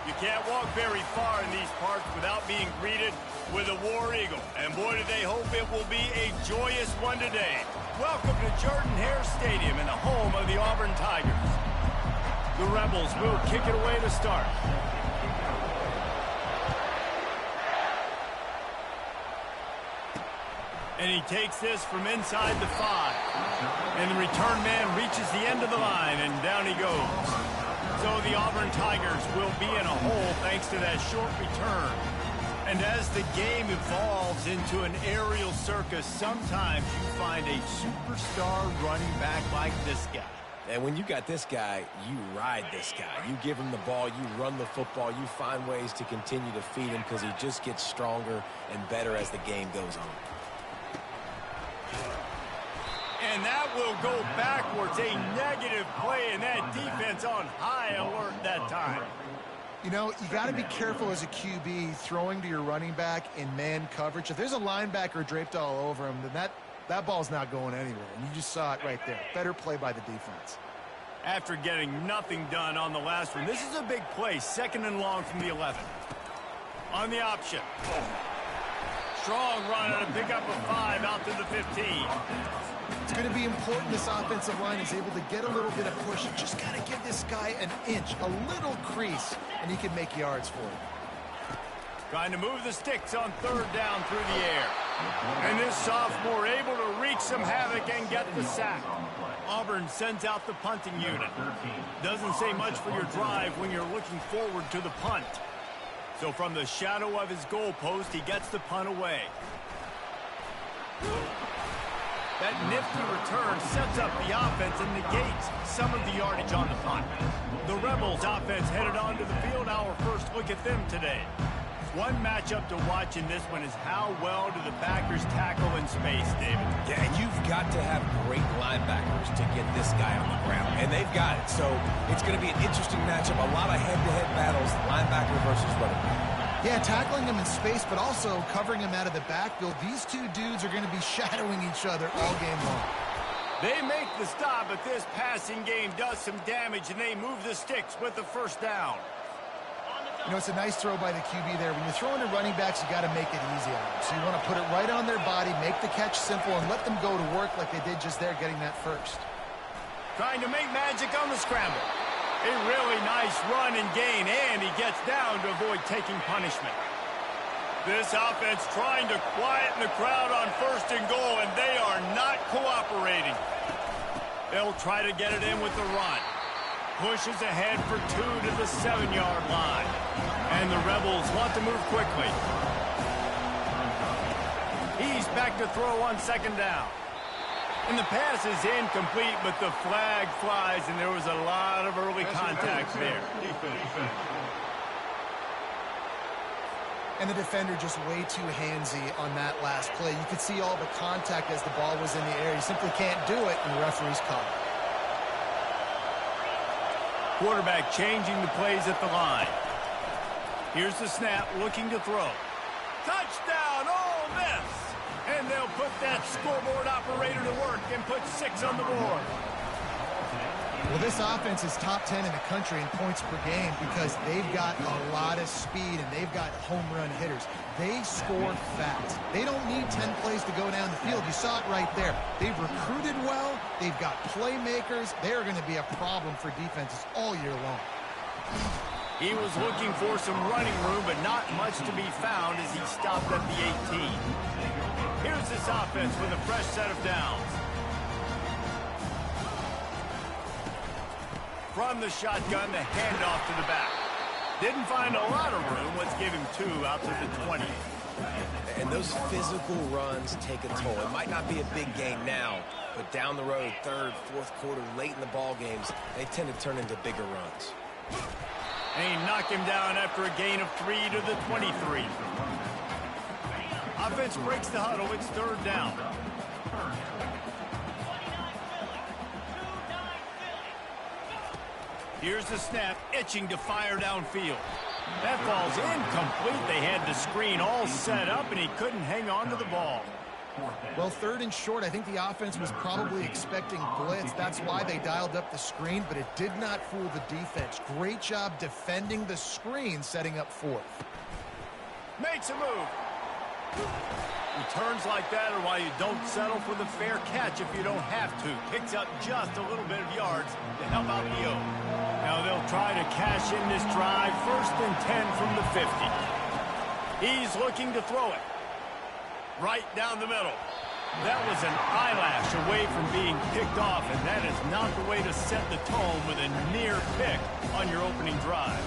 You can't walk very far in these parts without being greeted with a War Eagle. And boy, do they hope it will be a joyous one today. Welcome to Jordan-Hare Stadium and the home of the Auburn Tigers. The Rebels will kick it away to start. And he takes this from inside the 5. And the return man reaches the end of the line, and down he goes. So the Auburn Tigers will be in a hole thanks to that short return. And as the game evolves into an aerial circus, sometimes you find a superstar running back like this guy. And when you got this guy, you ride this guy. You give him the ball, you run the football, you find ways to continue to feed him because he just gets stronger and better as the game goes on. And that will go backwards. A negative play, and that defense on high alert that time. You know, you got to be careful as a QB throwing to your running back in man coverage. If there's a linebacker draped all over him, then that ball's not going anywhere. And you just saw it right there. Better play by the defense. After getting nothing done on the last one, this is a big play. 2nd and long from the 11. On the option. Strong run and a pickup of 5 out to the 15. It's going to be important this offensive line is able to get a little bit of push. You just got to give this guy an inch, a little crease, and he can make yards for it. Trying to move the sticks on 3rd down through the air. And this sophomore able to wreak some havoc and get the sack. Auburn sends out the punting unit. Doesn't say much for your drive when you're looking forward to the punt. So from the shadow of his goalpost, he gets the punt away. That nifty return sets up the offense and negates some of the yardage on the punt. The Rebels offense headed onto the field. Our first look at them today. One matchup to watch in this one is how well do the backers tackle in space, David. Yeah, and you've got to have great linebackers to get this guy on the ground, and they've got it. So it's going to be an interesting matchup, a lot of head-to-head battles, linebacker versus running back. Yeah, tackling him in space, but also covering him out of the backfield. These two dudes are going to be shadowing each other all game long. They make the stop, but this passing game does some damage, and they move the sticks with the 1st down. You know, it's a nice throw by the QB there. When you're throwing to running backs, you got to make it easy on them. So you want to put it right on their body, make the catch simple, and let them go to work like they did just there, getting that 1st. Trying to make magic on the scramble. A really nice run and gain, and he gets down to avoid taking punishment. This offense trying to quieten the crowd on 1st and goal, and they are not cooperating. They'll try to get it in with the run. Pushes ahead for 2 to the 7-yard line. And the Rebels want to move quickly. He's back to throw on 2nd down. And the pass is incomplete, but the flag flies, and there was a lot of early contact there. And the defender just way too handsy on that last play. You could see all the contact as the ball was in the air. You simply can't do it, and the referee's caught it. Quarterback changing the plays at the line. Here's the snap, looking to throw. Touchdown, Ole Miss! And they'll put that scoreboard operator to work and put 6 on the board. Well, this offense is top 10 in the country in points per game because they've got a lot of speed and they've got home run hitters. They score fast. They don't need 10 plays to go down the field. You saw it right there. They've recruited well. They've got playmakers. They're going to be a problem for defenses all year long. He was looking for some running room, but not much to be found as he stopped at the 18. Here's this offense with a fresh set of downs. From the shotgun, the handoff to the back. Didn't find a lot of room. Let's give him 2 out to the 20. And those physical runs take a toll. It might not be a big game now, but down the road, 3rd, 4th quarter, late in the ball games, they tend to turn into bigger runs. And he knocked him down after a gain of 3 to the 23. Offense breaks the huddle. It's 3rd down. Here's the snap, itching to fire downfield. That ball's incomplete. They had the screen all set up, and he couldn't hang on to the ball. Well, 3rd and short, I think the offense was probably expecting blitz. That's why they dialed up the screen, but it did not fool the defense. Great job defending the screen, setting up 4th. Makes a move. Returns like that are why you don't settle for the fair catch if you don't have to. Picks up just a little bit of yards to help out the O. Now they'll try to cash in this drive. 1st and 10 from the 50. He's looking to throw it. Right down the middle. That was an eyelash away from being picked off, and that is not the way to set the tone with a near pick on your opening drive.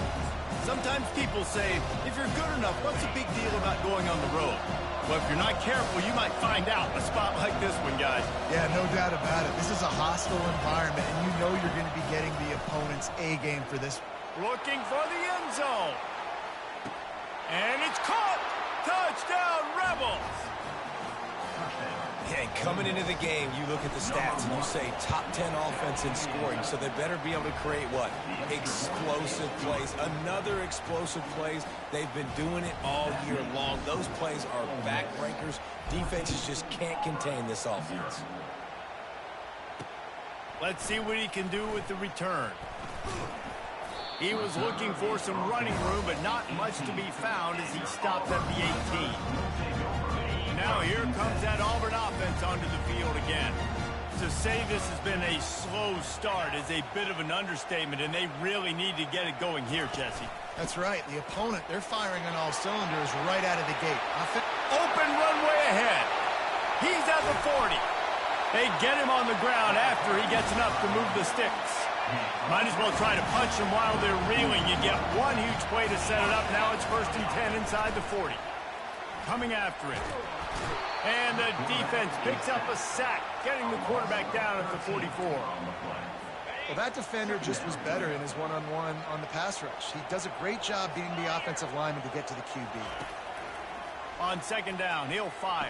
Sometimes people say, if you're good enough, what's the big deal about going on the road? Well, if you're not careful, you might find out in a spot like this one, guys. Yeah, no doubt about it. This is a hostile environment, and you know you're going to be getting the opponent's A game for this. Looking for the end zone. And it's caught. Touchdown, Rebels. Yeah, and coming into the game, you look at the stats and you say top 10 offense in scoring, so they better be able to create what? Explosive plays. Another explosive plays. They've been doing it all year long. Those plays are backbreakers. Defenses just can't contain this offense. Let's see what he can do with the return. He was looking for some running room, but not much to be found as he stopped at the 18. Now here comes that Auburn offense onto the field again. To say this has been a slow start is a bit of an understatement, and they really need to get it going here, Jesse. That's right. The opponent, they're firing on all cylinders right out of the gate. Open runway ahead. He's at the 40. They get him on the ground after he gets enough to move the sticks. Might as well try to punch him while they're reeling. You get one huge play to set it up. Now it's 1st and 10 inside the 40. Coming after it. And the defense picks up a sack, getting the quarterback down at the 44. Well, that defender just was better in his one-on-one on the pass rush. He does a great job beating the offensive lineman to get to the QB. On 2nd down, he'll fire.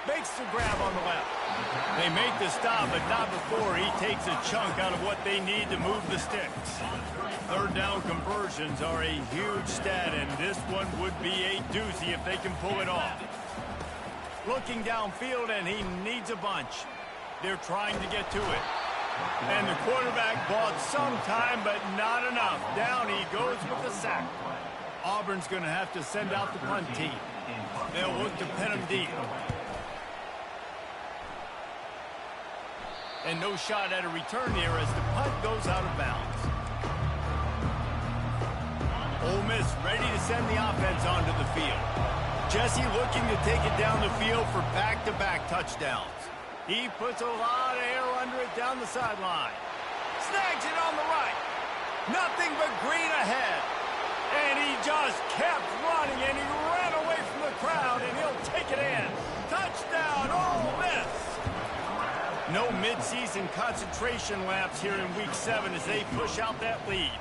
Makes the grab on the left. They make the stop, but not before he takes a chunk out of what they need to move the sticks. 3rd down conversions are a huge stat, and this one would be a doozy if they can pull it off. Looking downfield, and he needs a bunch. They're trying to get to it. And the quarterback bought some time, but not enough. Down he goes with the sack. Auburn's going to have to send out the punt team. They'll look to pin him deep. And no shot at a return here as the punt goes out of bounds. Ole Miss ready to send the offense onto the field. Jesse looking to take it down the field for back-to-back touchdowns. He puts a lot of air under it down the sideline. Snags it on the right. Nothing but green ahead. And he just kept running, and he ran away from the crowd, and he'll take it in. Touchdown, Ole Miss! No mid-season concentration laps here in Week 7 as they push out that lead.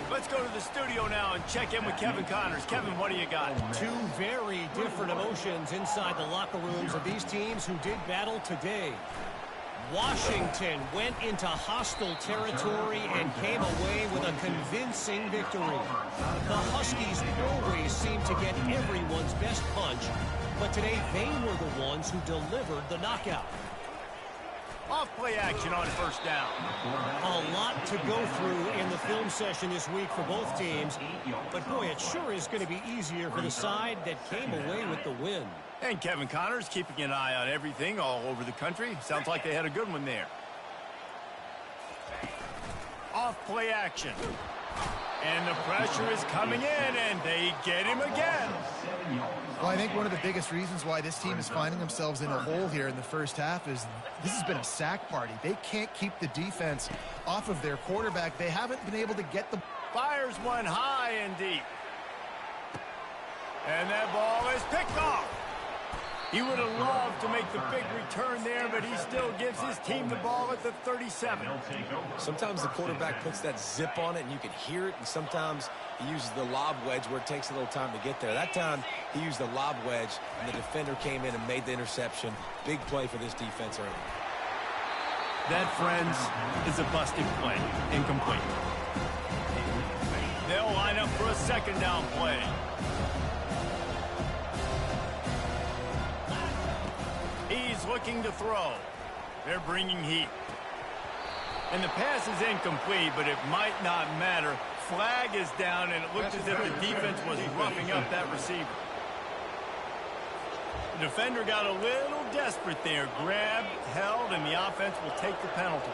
Let's go to the studio now and check in with Kevin Connors. Kevin, what do you got? Two very different emotions inside the locker rooms of these teams who did battle today. Washington went into hostile territory and came away with a convincing victory. The Huskies always seem to get everyone's best punch, but today they were the ones who delivered the knockout. Off-play action on 1st down. A lot to go through in the film session this week for both teams, but boy, it sure is going to be easier for the side that came away with the win. And Kevin Connors keeping an eye on everything all over the country. Sounds like they had a good one there. Off-play action. And the pressure is coming in, and they get him again. Well, I think one of the biggest reasons why this team is finding themselves in a hole here in the 1st half is this has been a sack party. They can't keep the defense off of their quarterback. They haven't been able to get the... Fires one high and deep. And that ball is picked off. He would have loved to make the big return there, but he still gives his team the ball at the 37. Sometimes the quarterback puts that zip on it, and you can hear it, and sometimes he uses the lob wedge where it takes a little time to get there. That time, he used the lob wedge, and the defender came in and made the interception. Big play for this defense early. That, friends, is a busted play. Incomplete. They'll line up for a 2nd down play. He's looking to throw. They're bringing heat. And the pass is incomplete, but it might not matter. Flag is down, and it looked as if the defense was roughing up that receiver. The defender got a little desperate there. Grabbed, held, and the offense will take the penalty.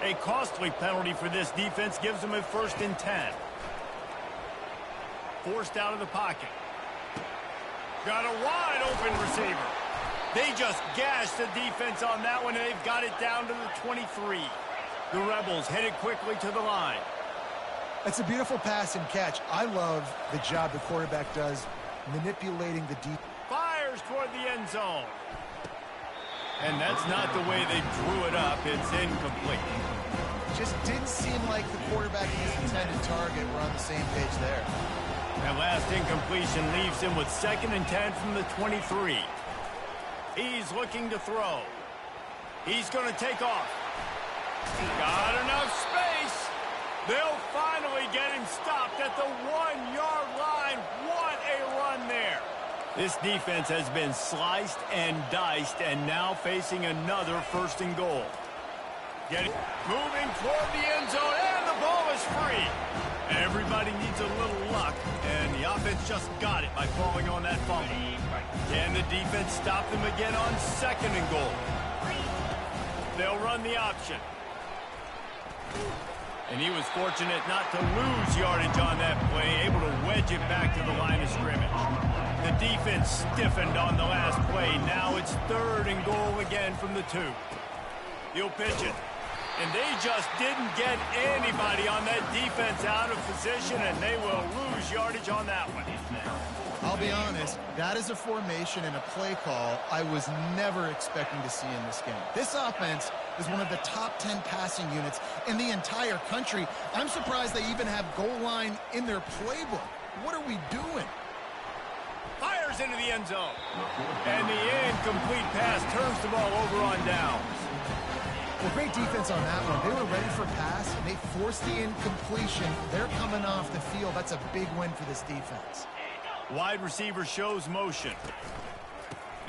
A costly penalty for this defense gives them a 1st and 10. Forced out of the pocket. Got a wide open receiver. They just gashed the defense on that one, and they've got it down to the 23. The Rebels headed quickly to the line. That's a beautiful pass and catch. I love the job the quarterback does manipulating the defense. Fires toward the end zone. And that's not the way they drew it up. It's incomplete. Just didn't seem like the quarterback and his intended target were on the same page there. That last incompletion leaves him with 2nd and 10 from the 23. He's looking to throw. He's going to take off. Got enough space. They'll finally get him stopped at the 1-yard line. What a run there. This defense has been sliced and diced and now facing another 1st and goal. Moving toward the end zone, and the ball is free. Everybody needs a little luck, and the offense just got it by falling on that fumble. Can the defense stop them again on 2nd and goal? They'll run the option. And he was fortunate not to lose yardage on that play, able to wedge it back to the line of scrimmage. The defense stiffened on the last play. Now it's 3rd and goal again from the 2. He'll pitch it. And they just didn't get anybody on that defense out of position, and they will lose yardage on that one. I'll be honest, that is a formation and a play call I was never expecting to see in this game. This offense is one of the top 10 passing units in the entire country. I'm surprised they even have goal line in their playbook. What are we doing? Fires into the end zone. And the incomplete pass turns the ball over on downs. Well, great defense on that one. They were ready for pass, and they forced the incompletion. They're coming off the field. That's a big win for this defense. Wide receiver shows motion.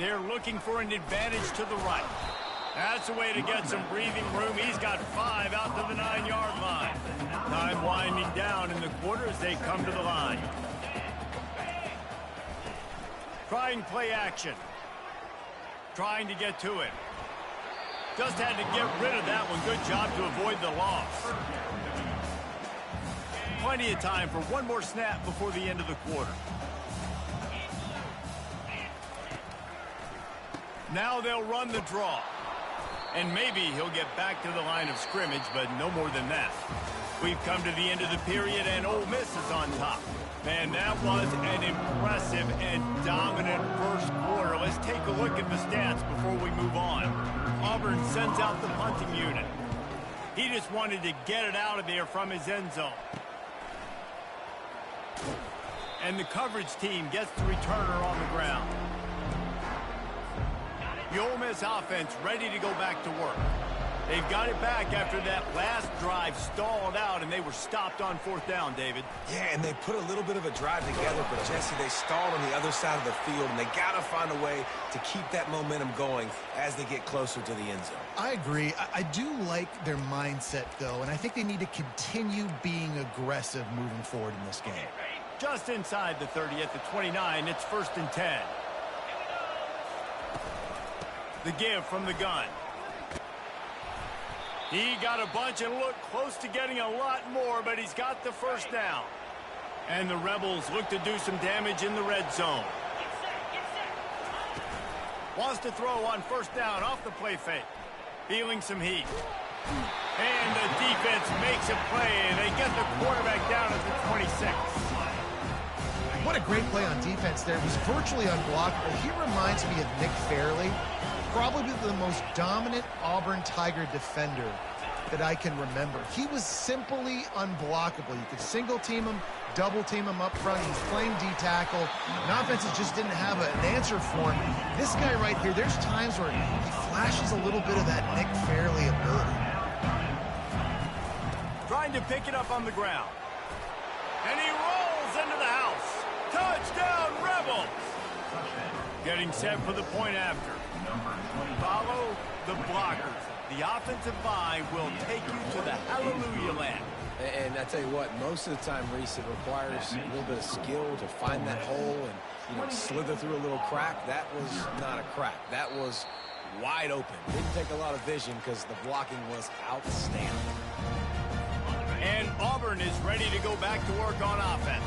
They're looking for an advantage to the right. That's a way to get some breathing room. He's got 5 out to the 9-yard line. Time winding down in the quarter as they come to the line. Trying play action. Trying to get to it. Just had to get rid of that one. Good job to avoid the loss. Plenty of time for one more snap before the end of the quarter. Now they'll run the draw. And maybe he'll get back to the line of scrimmage, but no more than that. We've come to the end of the period, and Ole Miss is on top. Man, that was an impressive and dominant first quarter. Let's take a look at the stats before we move on. Auburn sends out the punting unit. He just wanted to get it out of there from his end zone. And the coverage team gets the returner on the ground. The Ole Miss offense ready to go back to work. They've got it back after that last drive stalled out, and they were stopped on 4th down, David. Yeah, and they put a little bit of a drive together, but Jesse, they stalled on the other side of the field, and they got to find a way to keep that momentum going as they get closer to the end zone. I agree. I do like their mindset, though, and I think they need to continue being aggressive moving forward in this game. Just inside the 30 at the 29, it's 1st and 10. The give from the gun. He got a bunch and looked close to getting a lot more, but he's got the 1st down. And the Rebels look to do some damage in the red zone. Wants to throw on 1st down off the play fake. Feeling some heat. And the defense makes a play, and they get the quarterback down at the 26. What a great play on defense there. He's virtually unblockable. He reminds me of Nick Fairley. Probably the most dominant Auburn Tiger defender that I can remember. He was simply unblockable. You could single team him, double team him up front. He's playing D-tackle. And offenses just didn't have an answer for him. This guy right here, there's times where he flashes a little bit of that Nick Fairley ability. Trying to pick it up on the ground. And he rolls into the house. Touchdown, Rebels! Getting set for the point after. Follow the blockers. The offensive line will take you to the hallelujah land. And I tell you what, most of the time, Reese, it requires a little bit of skill to find that hole and, slither through a little crack. That was not a crack. That was wide open. Didn't take a lot of vision because the blocking was outstanding. And Auburn is ready to go back to work on offense.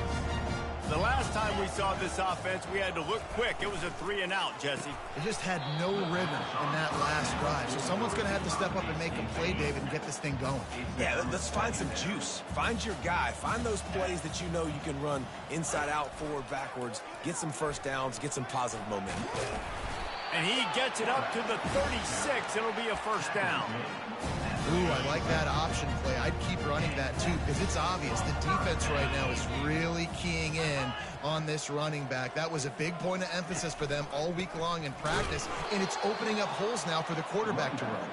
The last time we saw this offense, we had to look quick. It was a 3-and-out, Jesse. They just had no rhythm in that last drive. So someone's going to have to step up and make a play, David, and get this thing going. Yeah, let's find some juice. Find your guy. Find those plays that you know you can run inside out, forward, backwards. Get some first downs. Get some positive momentum. And he gets it up to the 36. It'll be a first down. Ooh, I like that option play. I'd keep running that, too, because it's obvious the defense right now is really keying in on this running back. That was a big point of emphasis for them all week long in practice, and it's opening up holes now for the quarterback to run.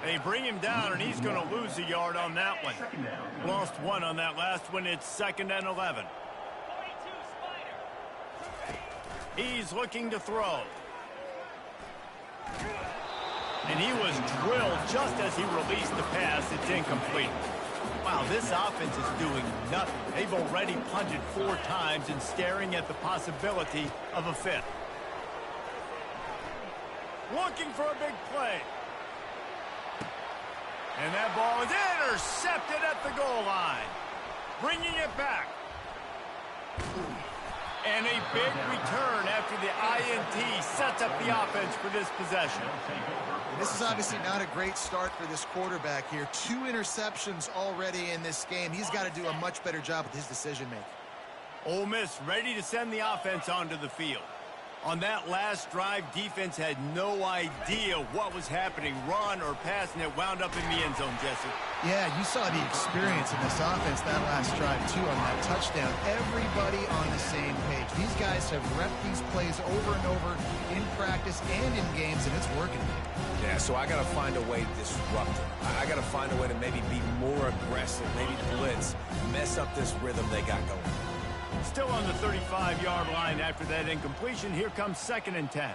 They bring him down, and he's going to lose a yard on that one. Lost one on that last one. It's 2nd and 11. He's looking to throw. And he was drilled just as he released the pass. It's incomplete. Wow, this offense is doing nothing. They've already punted 4 times and staring at the possibility of a 5th. Looking for a big play. And that ball is intercepted at the goal line. Bringing it back. And a big return after the INT sets up the offense for this possession. This is obviously not a great start for this quarterback here. 2 interceptions already in this game. He's got to do a much better job with his decision-making. Ole Miss ready to send the offense onto the field. On that last drive, defense had no idea what was happening, run or pass, and it wound up in the end zone, Jesse. Yeah, you saw the experience in this offense that last drive, too, on that touchdown. Everybody on the same page. These guys have repped these plays over and over in practice and in games, and it's working. Yeah, so I got to find a way to disrupt it. I got to find a way to maybe be more aggressive, maybe blitz, mess up this rhythm they got going. Still on the 35-yard line after that incompletion. Here comes 2nd and 10.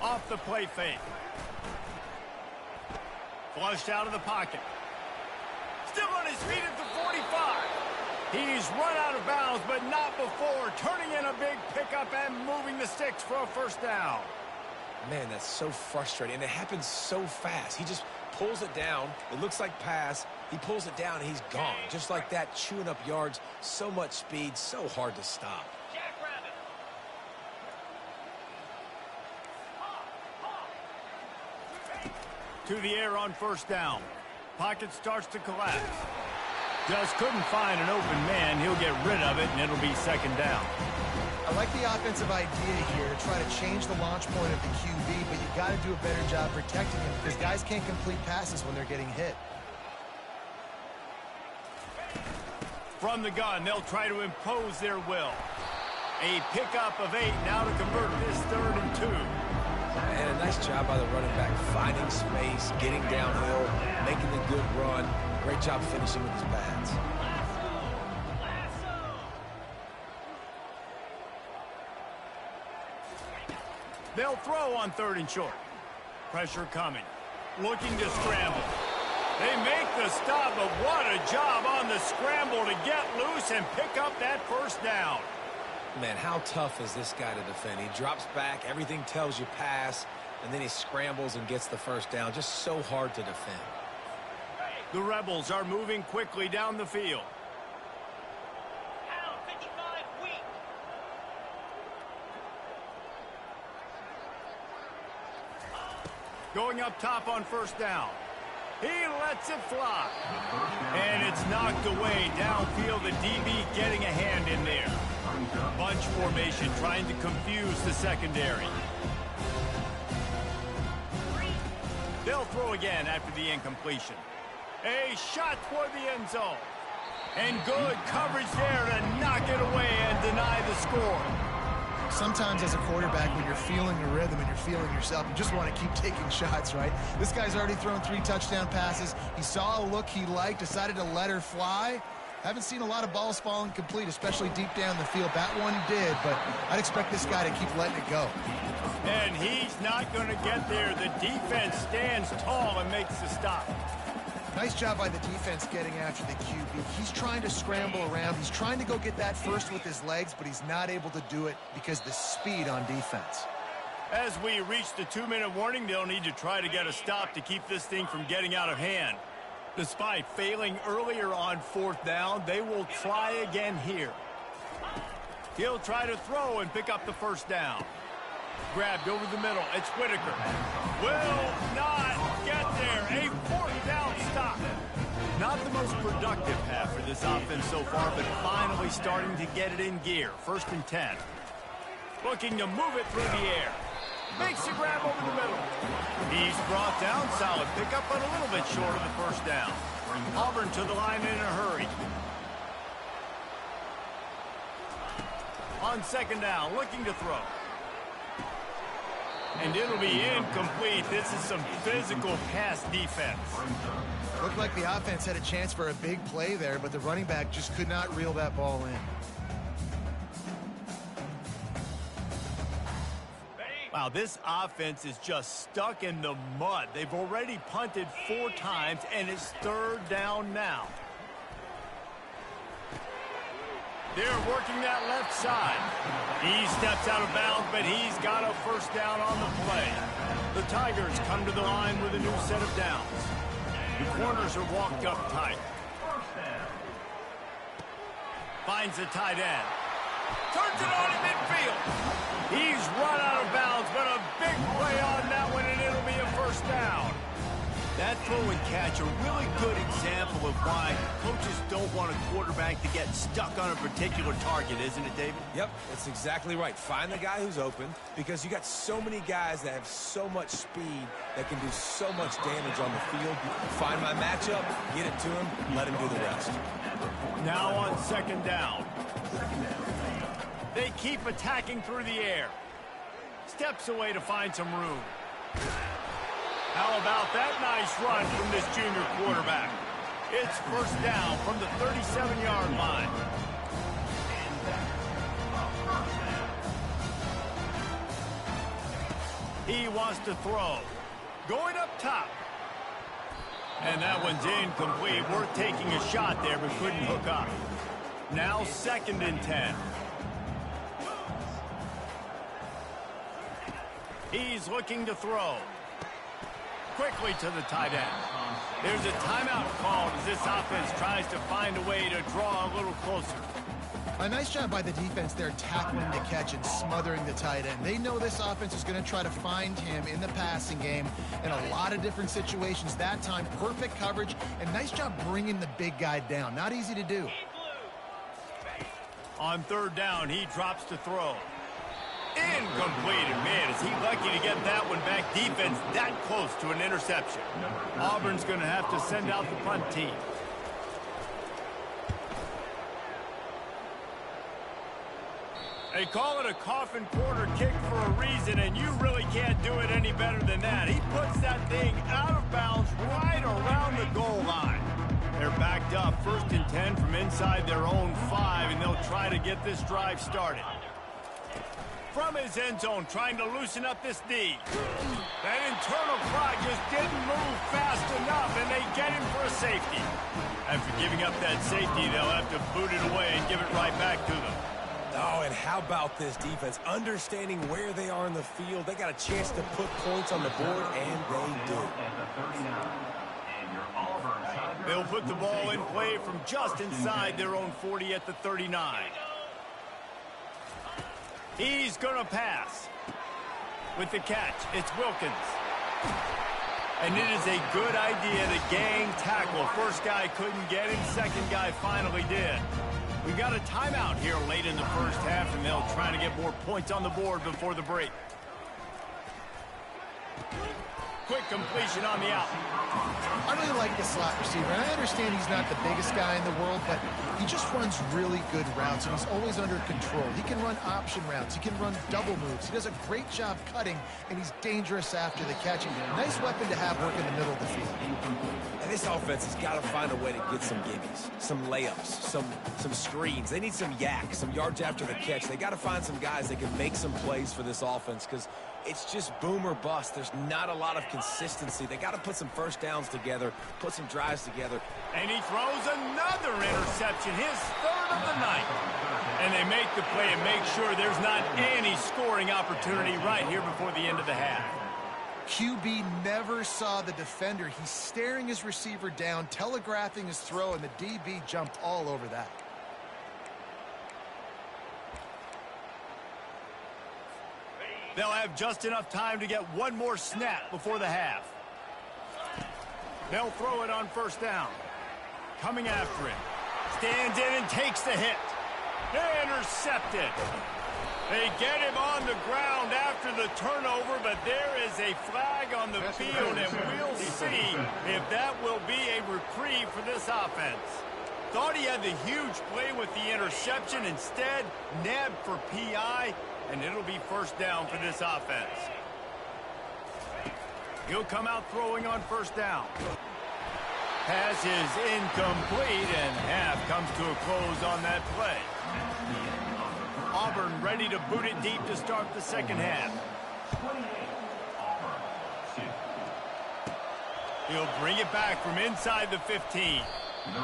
Off the play fake. Flushed out of the pocket. Still on his feet at the 45. He's run out of bounds, but not before. Turning in a big pickup and moving the sticks for a first down. Man, that's so frustrating. And it happens so fast. He just pulls it down. It looks like pass. He pulls it down, and he's gone. Just like that, chewing up yards. So much speed, so hard to stop. To the air on first down. Pocket starts to collapse. Just couldn't find an open man. He'll get rid of it, and it'll be 2nd down. I like the offensive idea here to try to change the launch point of the QB, but you've got to do a better job protecting him because guys can't complete passes when they're getting hit. From the gun, they'll try to impose their will. A pickup of 8 now to convert this 3rd and 2. And a nice job by the running back, finding space, getting downhill, making the good run. Great job finishing with his pads. They'll throw on 3rd and short. Pressure coming. Looking to scramble. They make the stop, but what a job on the scramble to get loose and pick up that first down. Man, how tough is this guy to defend? He drops back, everything tells you pass, and then he scrambles and gets the first down. Just so hard to defend. The Rebels are moving quickly down the field. Going up top on first down. He lets it fly. And it's knocked away downfield. The DB getting a hand in there. Bunch formation trying to confuse the secondary. They'll throw again after the incompletion. A shot toward the end zone. And good coverage there to knock it away and deny the score. Sometimes as a quarterback, when you're feeling the rhythm and you're feeling yourself, you just want to keep taking shots, right? This guy's already thrown 3 touchdown passes. He saw a look he liked, decided to let her fly, Haven't seen a lot of balls fall incomplete, especially deep down the field. That one did, but I'd expect this guy to keep letting it go. And he's not going to get there. The defense stands tall and makes the stop. Nice job by the defense getting after the QB. He's trying to scramble around. He's trying to go get that first with his legs, but he's not able to do it because of the speed on defense. As we reach the 2-minute warning, they'll need to try to get a stop to keep this thing from getting out of hand. Despite failing earlier on 4th down, they will try again here. He'll try to throw and pick up the 1st down. Grabbed over the middle. It's Whitaker. Will not get there. A 4th down stop. Not the most productive half for this offense so far, but finally starting to get it in gear. 1st and 10. Looking to move it through the air. Makes a grab over the middle. He's brought down. Solid pickup, but a little bit short of the 1st down. Auburn to the line in a hurry. On 2nd down, looking to throw. And it'll be incomplete. This is some physical pass defense. Looked like the offense had a chance for a big play there, but the running back just could not reel that ball in. Wow, this offense is just stuck in the mud. They've already punted 4 times, and it's 3rd down now. They're working that left side. He steps out of bounds, but he's got a 1st down on the play. The Tigers come to the line with a new set of downs. The corners are walked up tight. Finds the tight end. Turns it on in midfield. He's run out of bounds, but a big play on that one, and it'll be a 1st down. That throw and catch, a really good example of why coaches don't want a quarterback to get stuck on a particular target, isn't it, David? Yep, that's exactly right. Find the guy who's open, because you got so many guys that have so much speed that can do so much damage on the field. Find my matchup, get it to him, let him do the rest. Now on 2nd down. They keep attacking through the air. Steps away to find some room. How about that nice run from this junior quarterback? It's 1st down from the 37-yard line. He wants to throw. Going up top. And that one's incomplete. Worth taking a shot there, but couldn't hook up. Now 2nd and 10. He's looking to throw. Quickly to the tight end. There's a timeout called as this offense tries to find a way to draw a little closer. A nice job by the defense there, tackling the catch and smothering the tight end. They know this offense is going to try to find him in the passing game in a lot of different situations. That time, perfect coverage, and nice job bringing the big guy down. Not easy to do. On 3rd down, he drops to throw. Incomplete. Man, is he lucky to get that one back. Defense that close to an interception. Auburn's going to have to send out the punt team. They call it a coffin corner kick for a reason, and you really can't do it any better than that. He puts that thing out of bounds right around the goal line. They're backed up 1st and 10 from inside their own 5, and they'll try to get this drive started. From his end zone, trying to loosen up this D. That internal clock just didn't move fast enough, and they get him for a safety. After giving up that safety, they'll have to boot it away and give it right back to them. Oh, and how about this defense? Understanding where they are in the field. They got a chance to put points on the board, and they do. They'll put the ball in play from just inside their own 40 at the 39. He's going to pass. With the catch, it's Wilkins. And it is a good idea to gang tackle. 1st guy couldn't get him, 2nd guy finally did. We've got a timeout here late in the 1st half, and they'll try to get more points on the board before the break. quick completion on the out. I really like the slot receiver, and I understand he's not the biggest guy in the world, but he just runs really good routes, and he's always under control. He can run option routes. He can run double moves. He does a great job cutting, and he's dangerous after the catch. Nice weapon to have work in the middle of the field. And this offense has got to find a way to get some gimmies, some layups, some screens. They need some yak, some yards after the catch. They got to find some guys that can make some plays for this offense because it's just boom or bust. There's not a lot of consistency. They got to put some first downs together, put some drives together. And he throws another interception, his third of the night. And they make the play and make sure there's not any scoring opportunity right here before the end of the half. QB never saw the defender. He's staring his receiver down, telegraphing his throw, and the DB jumped all over that. They'll have just enough time to get one more snap before the half. They'll throw it on first down. Coming after him. Stands in and takes the hit. Intercepted. They get him on the ground after the turnover, but there is a flag on the field, and we'll see if that will be a reprieve for this offense. Thought he had the huge play with the interception. Instead, nabbed for PI, and it'll be first down for this offense. He'll come out throwing on first down. Pass is incomplete, and half comes to a close on that play. Auburn ready to boot it deep to start the second half. He'll bring it back from inside the 15.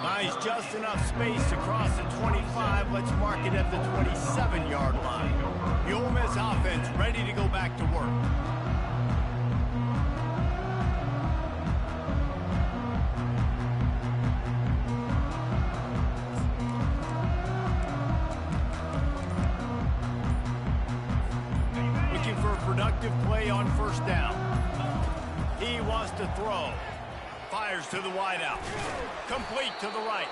Buys just enough space to cross the 25. Let's mark it at the 27-yard line. The Ole Miss offense ready to go back to work. Looking for a productive play on first down. He wants to throw. Fires to the wideout. Complete to the right.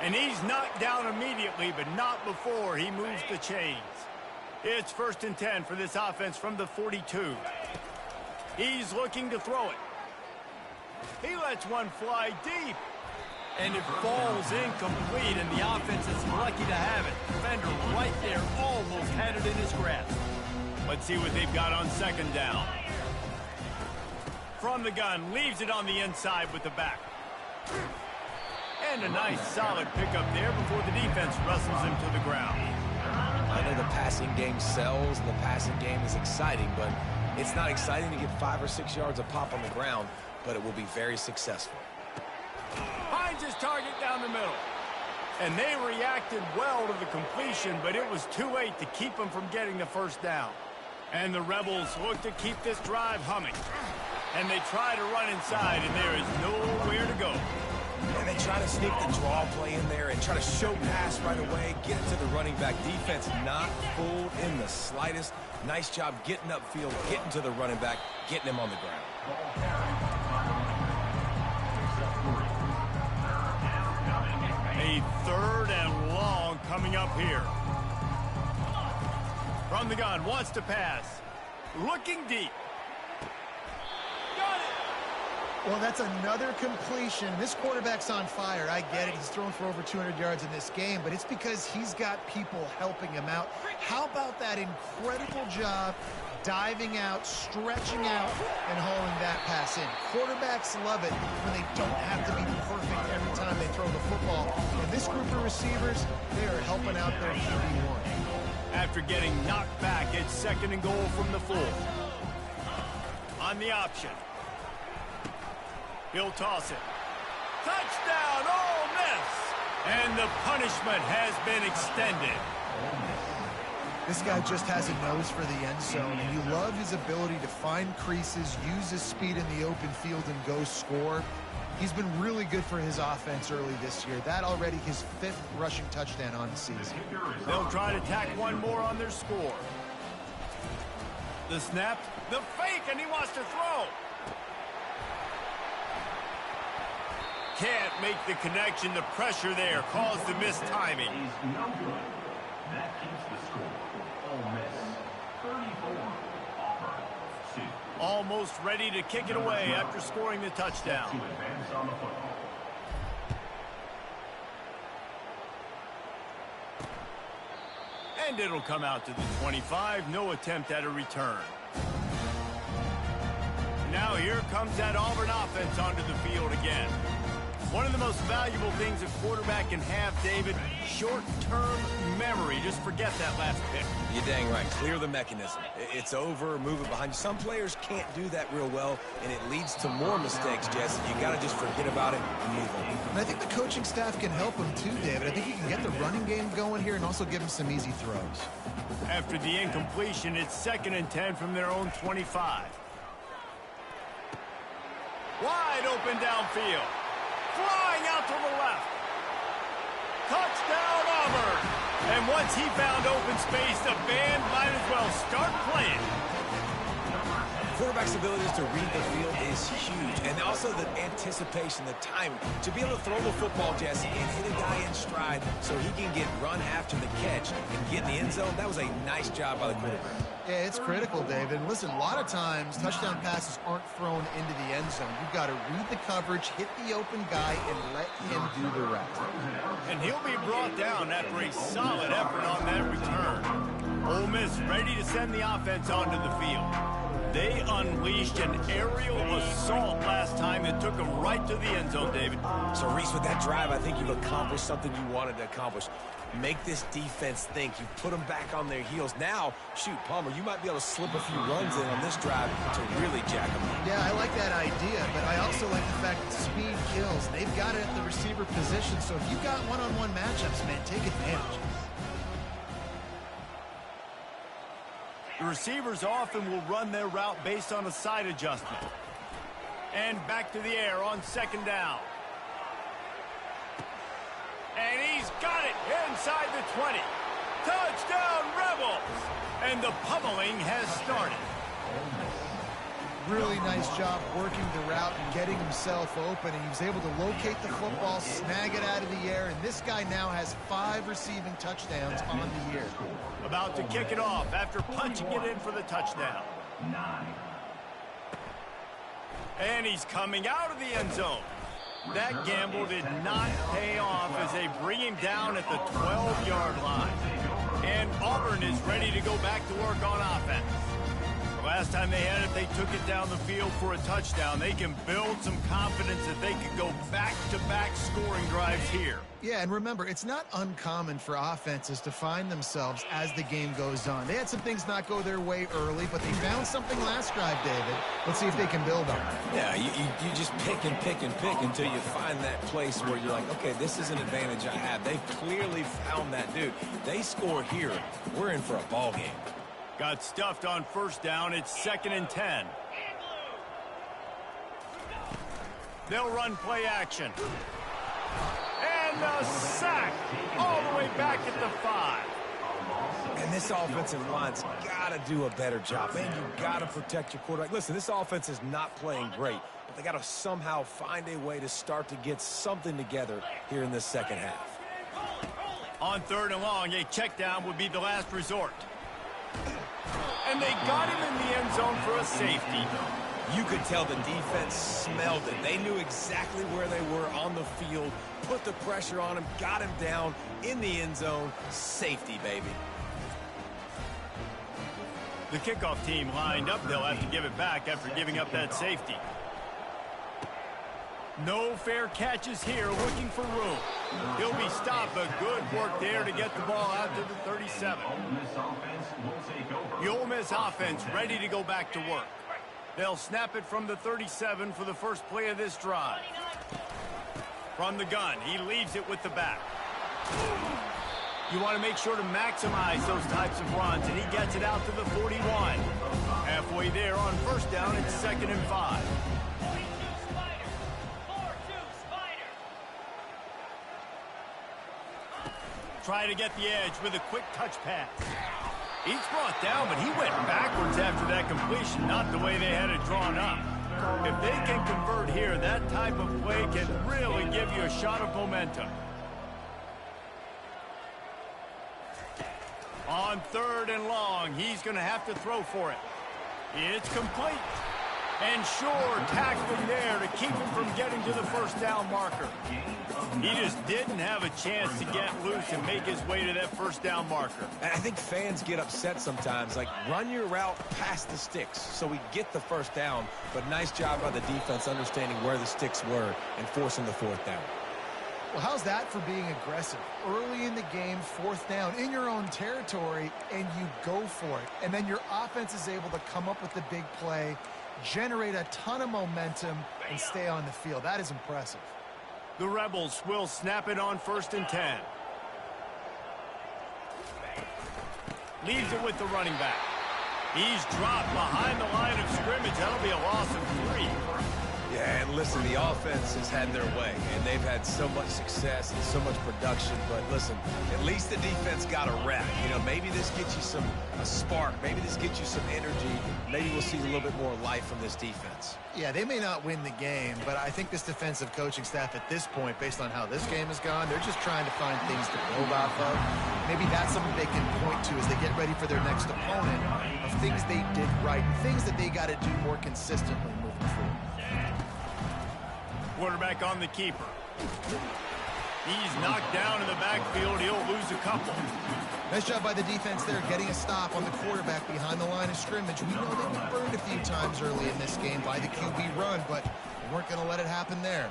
And he's knocked down immediately, but not before he moves the chains. It's 1st and 10 for this offense from the 42. He's looking to throw it. He lets one fly deep. And it falls incomplete, and the offense is lucky to have it. Defender right there almost had it in his grasp. Let's see what they've got on second down. From the gun, leaves it on the inside with the back. And a nice solid pickup there before the defense wrestles him to the ground. I know the passing game sells and the passing game is exciting, but it's not exciting to get 5 or 6 yards of pop on the ground, but it will be very successful. Finds his target down the middle. And they reacted well to the completion, but it was too late to keep them from getting the first down. And the Rebels look to keep this drive humming. And they try to run inside, and there is nowhere to go. And they try to sneak the draw play in there and try to show pass right away, get it to the running back. Defense not fooled in the slightest. Nice job getting upfield, getting to the running back, getting him on the ground. A 3rd and long coming up here. From the gun, wants to pass. Looking deep. Got it! Well, that's another completion. This quarterback's on fire. I get it. He's thrown for over 200 yards in this game, but it's because he's got people helping him out. How about that incredible job diving out, stretching out, and hauling that pass in? Quarterbacks love it when they don't have to be perfect every time they throw the football. And this group of receivers, they are helping out their QB1. After getting knocked back, it's 2nd and goal from the 4. On the option. He'll toss it. Touchdown, Ole Miss! And the punishment has been extended. This guy just has a nose for the end zone, and you love his ability to find creases, use his speed in the open field, and go score. He's been really good for his offense early this year. That already his 5th rushing touchdown on the season. They'll try to tack one more on their score. The snap, the fake, and he wants to throw. Can't make the connection. The pressure there caused the missed timing. No good. That keeps the score. Ole Miss 34, Auburn 2. Almost ready to kick it away after scoring the touchdown. And it'll come out to the 25. No attempt at a return. Now here comes that Auburn offense onto the field again. One of the most valuable things a quarterback can have, David, short-term memory. Just forget that last pick. You're dang right. Clear the mechanism. It's over, move it behind you. Some players can't do that real well, and it leads to more mistakes, Jesse. You got to just forget about it and move on. And I think the coaching staff can help him too, David. I think he can get the running game going here and also give him some easy throws. After the incompletion, it's 2nd and 10 from their own 25. Wide open downfield. Flying out to the left. Touchdown, Auburn. And once he found open space, the band might as well start playing. Quarterback's abilities to read the field is huge. And also the anticipation, the timing. To be able to throw the football, Jesse, and hit a guy in stride so he can get run after the catch and get in the end zone, that was a nice job by the quarterback. Yeah, it's critical, David. And listen, a lot of times touchdown passes aren't thrown into the end zone. You've got to read the coverage, hit the open guy, and let him do the rest. And he'll be brought down after a solid effort on that return. Ole Miss ready to send the offense onto the field. They unleashed an aerial assault last time that took them right to the end zone, David. So, Reese, with that drive, I think you've accomplished something you wanted to accomplish. Make this defense think. You put them back on their heels. Now, shoot, Palmer, you might be able to slip a few runs in on this drive to really jack them up. Yeah, I like that idea, but I also like the fact that speed kills. They've got it at the receiver position, so if you've got one-on-one matchups, man, take advantage. The receivers often will run their route based on a side adjustment. And back to the air on 2nd down. And he's got it inside the 20. Touchdown, Rebels! And the pummeling has started. Really nice job working the route and getting himself open. And he was able to locate the football, snag it out of the air, and this guy now has 5 receiving touchdowns on the year. About to kick it off after punching it in for the touchdown. And he's coming out of the end zone. That gamble did not pay off as they bring him down at the 12-yard line. And Auburn is ready to go back to work on offense. The last time they had it, they took it down the field for a touchdown. They can build some confidence that they can go back-to-back scoring drives here. Yeah, and remember, it's not uncommon for offenses to find themselves as the game goes on. They had some things not go their way early, but they found something last drive, David. Let's see if they can build on it. Yeah, you just pick and pick and pick until you find that place where you're like, okay, this is an advantage I have. They've clearly found that, dude. They score here. We're in for a ball game. Got stuffed on 1st down. It's 2nd and 10. They'll run play action. And a sack all the way back at the 5. And this offensive line's got to do a better job. Man, you got to protect your quarterback. Listen, this offense is not playing great, but they got to somehow find a way to start to get something together here in this 2nd half. On 3rd and long, a check down would be the last resort. And they got him in the end zone for a safety. You could tell the defense smelled it. They knew exactly where they were on the field, put the pressure on him, got him down in the end zone. Safety, baby. The kickoff team lined up. They'll have to give it back after giving up that safety. No fair catches here, looking for room. He'll be stopped, but good work there to get the ball out to the 37. The Ole Miss offense ready to go back to work. They'll snap it from the 37 for the first play of this drive. From the gun, he leaves it with the back. You want to make sure to maximize those types of runs, and he gets it out to the 41. Halfway there on 1st down, it's 2nd and 5. Try to get the edge with a quick touch pass. He's brought down, but he went backwards after that completion, not the way they had it drawn up. If they can convert here, that type of play can really give you a shot of momentum. On 3rd and long, he's going to have to throw for it. It's complete. And sure, tackling there to keep him from getting to the first down marker. He just didn't have a chance to get loose and make his way to that first down marker. And I think fans get upset sometimes, like run your route past the sticks so we get the first down, but nice job by the defense understanding where the sticks were and forcing the fourth down. Well, how's that for being aggressive? Early in the game, fourth down in your own territory, and you go for it. And then your offense is able to come up with the big play, generate a ton of momentum, and stay on the field. That is impressive. The Rebels will snap it on 1st and 10. Leaves it with the running back. He's dropped behind the line of scrimmage. That'll be a loss of 3. Yeah, and listen, the offense has had their way, and they've had so much success and so much production. But listen, at least the defense got a rep. You know, maybe this gets you a spark. Maybe this gets you some energy. Maybe we'll see a little bit more life from this defense. Yeah, they may not win the game, but I think this defensive coaching staff at this point, based on how this game has gone, they're just trying to find things to build off of. Maybe that's something they can point to as they get ready for their next opponent of things they did right, things that they got to do more consistently moving forward. Quarterback on the keeper. He's knocked down in the backfield. He'll lose a couple. Nice job by the defense there, getting a stop on the quarterback behind the line of scrimmage. We know they've been burned a few times early in this game by the QB run, but they weren't going to let it happen there.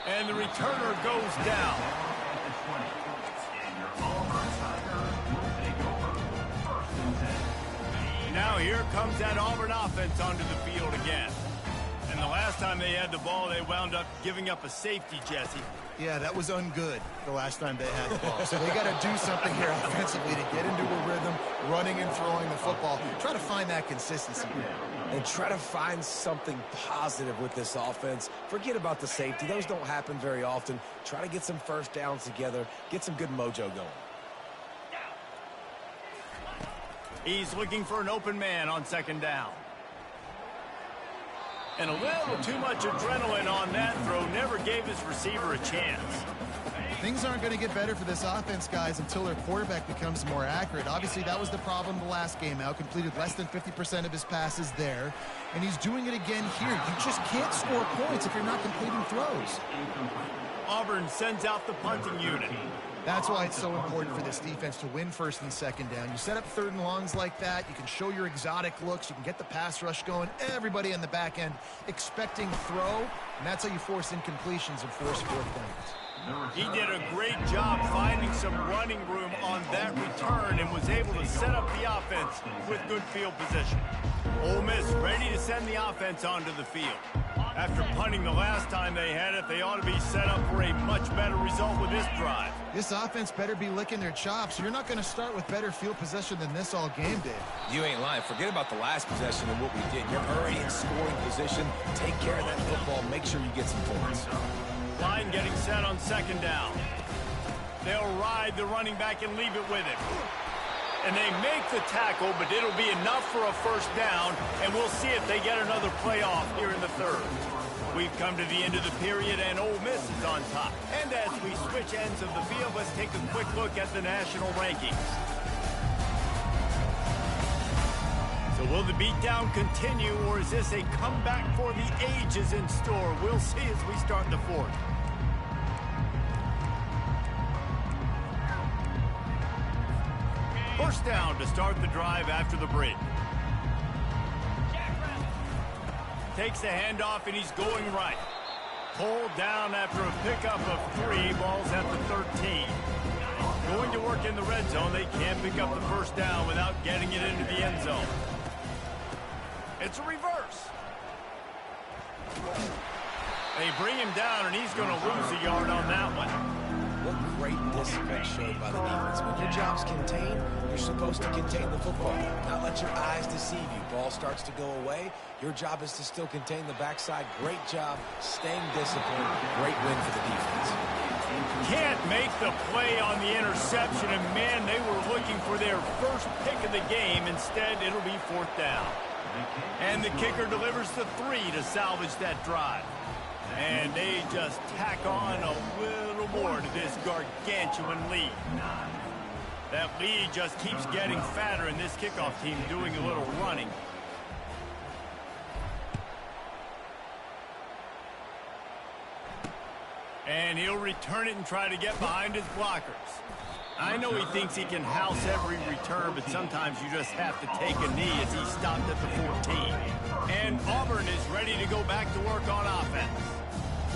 And the returner goes down. Now here comes that Auburn offense onto the field again. And the last time they had the ball, they wound up giving up a safety, Jesse. Yeah, that was ungood the last time they had the ball. So they got to do something here offensively to get into a rhythm, running and throwing the football. Try to find that consistency. And try to find something positive with this offense. Forget about the safety. Those don't happen very often. Try to get some first downs together. Get some good mojo going. He's looking for an open man on 2nd down. And a little too much adrenaline on that throw. Never gave his receiver a chance. Things aren't going to get better for this offense, guys, until their quarterback becomes more accurate. Obviously, that was the problem the last game out. Completed less than 50% of his passes there. And he's doing it again here. You just can't score points if you're not completing throws. Auburn sends out the punting unit. That's why it's so important for this defense to win 1st and 2nd down. You set up 3rd and longs like that. You can show your exotic looks. You can get the pass rush going. Everybody on the back end expecting throw. And that's how you force incompletions and force 4th downs. He did a great job finding some running room on that return and was able to set up the offense with good field position. Ole Miss ready to send the offense onto the field. After punting the last time they had it, they ought to be set up for a much better result with this drive. This offense better be licking their chops. You're not going to start with better field possession than this all game did. You ain't lying. Forget about the last possession and what we did. You're already in scoring position. Take care of that football. Make sure you get some points. Line getting set on 2nd down. They'll ride the running back and leave it with him. And they make the tackle, but it'll be enough for a 1st down, and we'll see if they get another playoff here in the 3rd. We've come to the end of the period, and Ole Miss is on top. And as we switch ends of the field, let's take a quick look at the national rankings. So will the beatdown continue, or is this a comeback for the ages in store? We'll see as we start the 4th. First down to start the drive after the break. Takes the handoff, and he's going right. Pulled down after a pickup of 3. Ball's at the 13. Going to work in the red zone. They can't pick up the 1st down without getting it into the end zone. It's a reverse. They bring him down, and he's going to lose a yard on that one. What great discipline showed by the defense. When your job's contained, you're supposed to contain the football. Not let your eyes deceive you. Ball starts to go away. Your job is to still contain the backside. Great job staying disciplined. Great win for the defense. Can't make the play on the interception, and man, they were looking for their first pick of the game. Instead, it'll be 4th down. And the kicker delivers the 3 to salvage that drive. And they just tack on a little more to this gargantuan lead. That lead just keeps getting fatter, and this kickoff team doing a little running. And he'll return it and try to get behind his blockers. I know he thinks he can house every return, but sometimes you just have to take a knee as he stopped at the 14. And Auburn is ready to go back to work on offense.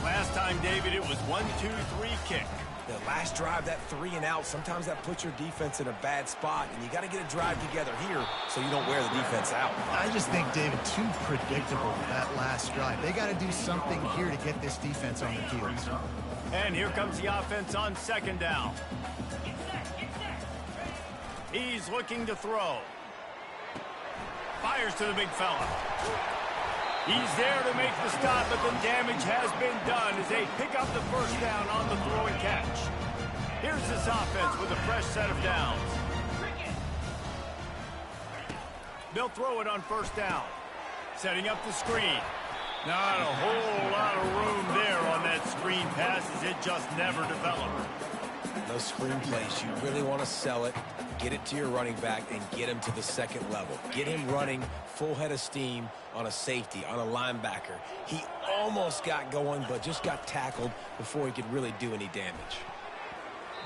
Last time, David, it was 1-2-3 kick. The last drive, that 3 and out, sometimes that puts your defense in a bad spot, and you got to get a drive together here so you don't wear the defense out. I just think, David, too predictable that last drive. They got to do something here to get this defense on the heels. And here comes the offense on second down. He's looking to throw. Fires to the big fella. He's there to make the stop, but the damage has been done as they pick up the first down on the throw and catch. Here's this offense with a fresh set of downs. They'll throw it on first down. Setting up the screen. Not a whole lot of room there on that screen pass as it just never developed. Those screen plays, you really want to sell it, get it to your running back, and get him to the second level. Get him running full head of steam on a safety, on a linebacker. He almost got going, but just got tackled before he could really do any damage.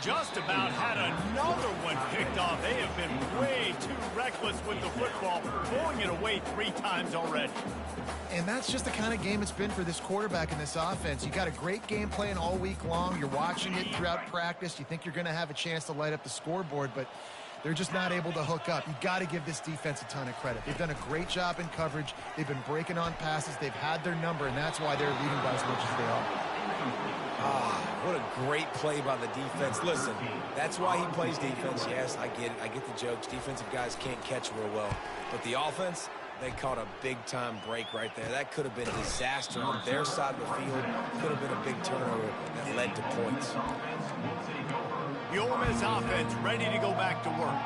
Just about had another one picked off. They have been way too reckless with the football, pulling it away 3 times already. And that's just the kind of game it's been for this quarterback in this offense. You got a great game plan all week long. You're watching it throughout practice. You think you're going to have a chance to light up the scoreboard, but they're just not able to hook up. You got to give this defense a ton of credit. They've done a great job in coverage. They've been breaking on passes. They've had their number, and that's why they're leading by as much as they are. What a great play by the defense. Listen, that's why he plays defense. Yes, I get it. I get the jokes. Defensive guys can't catch real well. But the offense, they caught a big-time break right there. That could have been a disaster on their side of the field. Could have been a big turnover that led to points. The Ole Miss offense ready to go back to work.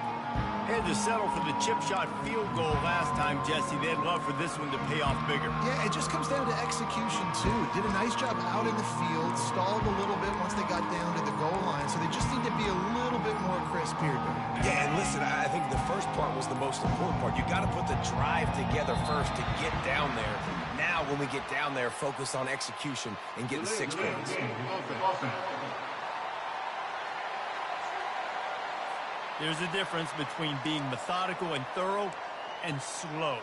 Had to settle for the chip shot field goal last time, Jesse. They'd love for this one to pay off bigger. Yeah, it just comes down to execution, too. Did a nice job out in the field, stalled a little bit once they got down to the goal line, so they just need to be a little bit more crisp here. Yeah, and listen, I think the first part was the most important part. You got to put the drive together first to get down there. Now, when we get down there, focus on execution and get the 6 points. There's a difference between being methodical and thorough and slow.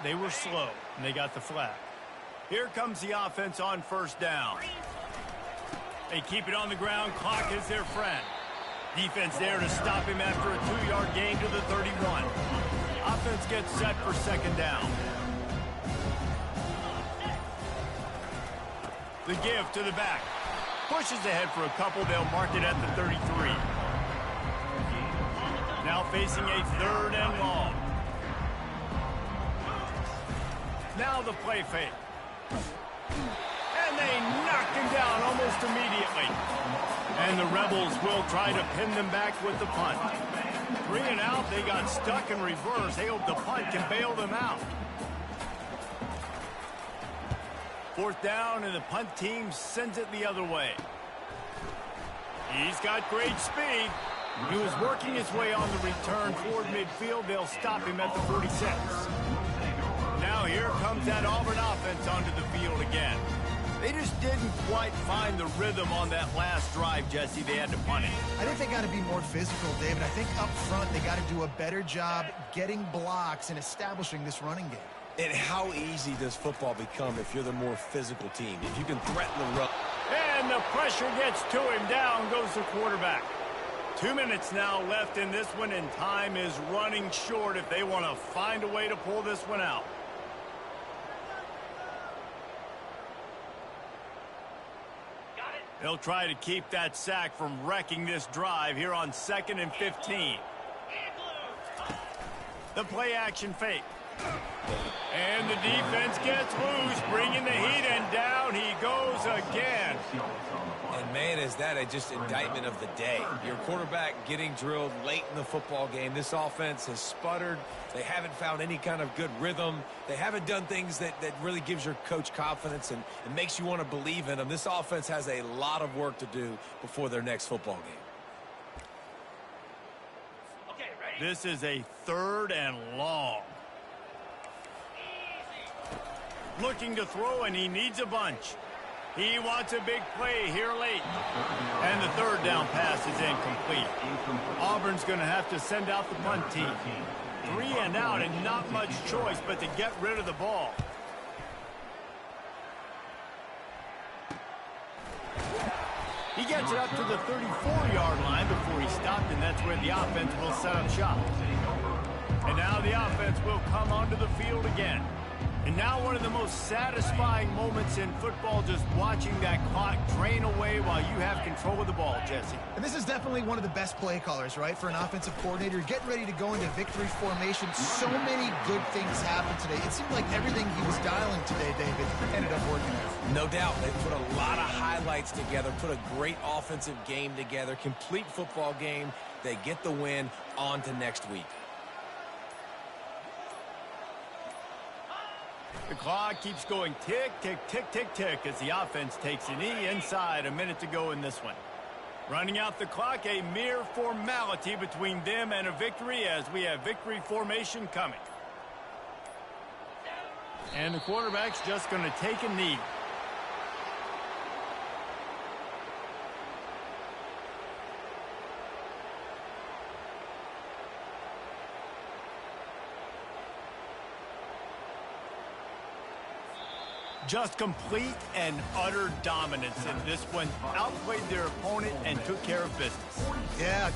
They were slow, and they got the flag. Here comes the offense on first down. They keep it on the ground. Clock is their friend. Defense there to stop him after a 2-yard gain to the 31. Offense gets set for second down. The give to the back. Pushes ahead for a couple. They'll mark it at the 33. Now facing a 3rd and long. Now the play fake. And they knocked him down almost immediately. And the Rebels will try to pin them back with the punt. 3 and out, they got stuck in reverse. They hope the punt can bail them out. 4th down, and the punt team sends it the other way. He's got great speed. He was working his way on the return toward midfield. They'll stop him at the 46. Now here comes that Auburn offense onto the field again. They just didn't quite find the rhythm on that last drive, Jesse. They had to punt it. I think they got to be more physical, David. I think up front they got to do a better job getting blocks and establishing this running game. And how easy does football become if you're the more physical team? If you can threaten the run. And the pressure gets to him. Down goes the quarterback. 2 minutes now left in this one, and time is running short if they want to find a way to pull this one out. They'll try to keep that sack from wrecking this drive here on 2nd and 15. The play action fake. And the defense gets loose, bringing the heat, and down he goes again. And, man, is that just indictment of the day. Your quarterback getting drilled late in the football game. This offense has sputtered. They haven't found any kind of good rhythm. They haven't done things that really gives your coach confidence and makes you want to believe in them. This offense has a lot of work to do before their next football game. This is a 3rd and long. Looking to throw, and he needs a bunch. He wants a big play here late. And the 3rd down pass is incomplete. Auburn's going to have to send out the punt team. 3 and out, and not much choice but to get rid of the ball. He gets it up to the 34-yard line before he stopped, and that's where the offense will set up shop. And now the offense will come onto the field again. And now one of the most satisfying moments in football, just watching that clock drain away while you have control of the ball, Jesse. And this is definitely one of the best play callers, right, for an offensive coordinator. Getting ready to go into victory formation. So many good things happened today. It seemed like everything he was dialing today, David, ended up working out. No doubt. They put a lot of highlights together, put a great offensive game together, complete football game. They get the win. On to next week. The clock keeps going tick, tick, tick, tick, tick as the offense takes a knee inside. A minute to go in this one. Running out the clock, a mere formality between them and a victory as we have victory formation coming. And the quarterback's just going to take a knee. Just complete and utter dominance in this one. Outplayed their opponent and took care of business. Yeah,